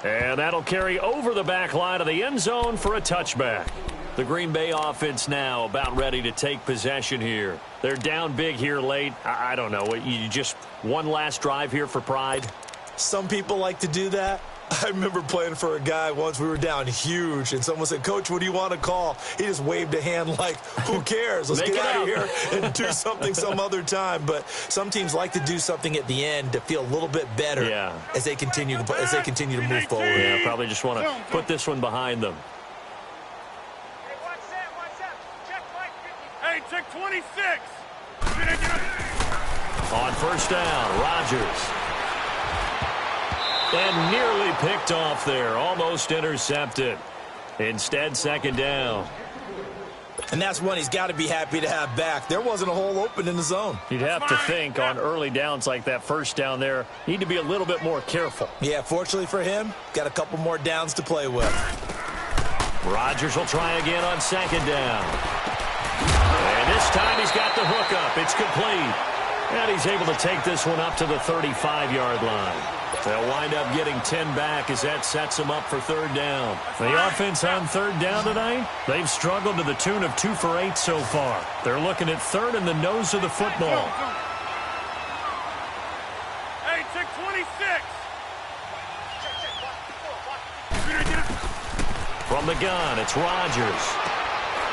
And that'll carry over the back line of the end zone for a touchback. The Green Bay offense now about ready to take possession here. They're down big here late. I don't know. You just one last drive here for pride? Some people like to do that. I remember playing for a guy once. We were down huge, and someone said, Coach, what do you want to call? He just waved a hand like, who cares? Let's get out of here and do something some other time. But some teams like to do something at the end to feel a little bit better as they continue to move forward. Yeah, probably just want to put this one behind them. Hey, check 26. On 1st down, Rodgers. And nearly picked off there. Almost intercepted. Instead, 2nd down. And that's one he's got to be happy to have back. There wasn't a hole open in the zone. You'd have to think on early downs like that 1st down there, need to be a little bit more careful. Yeah, fortunately for him, got a couple more downs to play with. Rodgers will try again on 2nd down. And this time he's got the hook up. It's complete. And he's able to take this one up to the 35-yard line. They'll wind up getting 10 back as that sets them up for 3rd down. The offense on 3rd down tonight, they've struggled to the tune of 2 for 8 so far. They're looking at 3rd and the nose of the football. Hey, check 26. From the gun, it's Rodgers.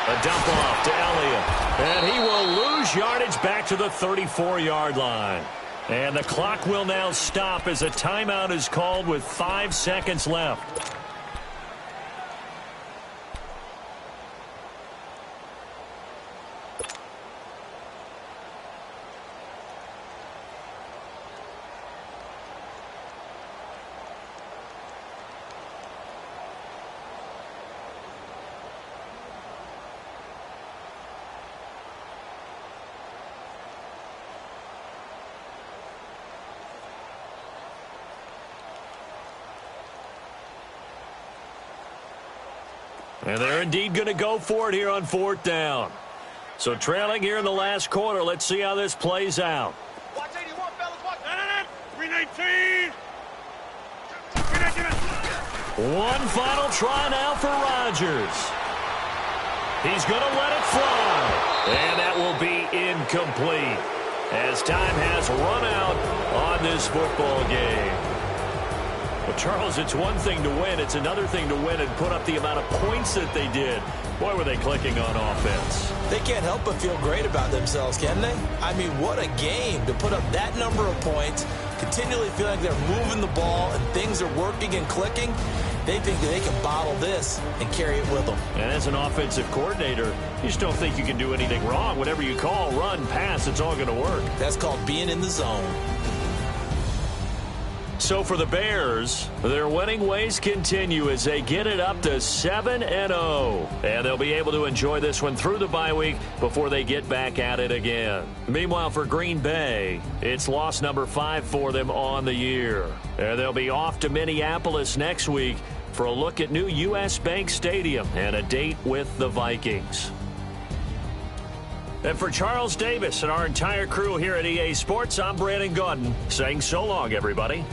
A dump off to Elliott. And he will lose yardage back to the 34-yard line. And the clock will now stop as a timeout is called with 5 seconds left. And they're indeed going to go for it here on 4th down. So trailing here in the last quarter. Let's see how this plays out. Watch 81, fellas. Watch. 319. One final try now for Rodgers. He's going to let it fly. And that will be incomplete as time has run out on this football game. Well, Charles, it's one thing to win. It's another thing to win and put up the amount of points that they did. Boy, were they clicking on offense. They can't help but feel great about themselves, can they? I mean, what a game to put up that number of points, continually feeling like they're moving the ball and things are working and clicking. They think that they can bottle this and carry it with them. And as an offensive coordinator, you just don't think you can do anything wrong. Whatever you call, run, pass, it's all going to work. That's called being in the zone. So for the Bears, their winning ways continue as they get it up to 7-0. And they'll be able to enjoy this one through the bye week before they get back at it again. Meanwhile, for Green Bay, it's loss number 5 for them on the year. And they'll be off to Minneapolis next week for a look at new U.S. Bank Stadium and a date with the Vikings. And for Charles Davis and our entire crew here at EA Sports, I'm Brandon Gaudin saying so long, everybody.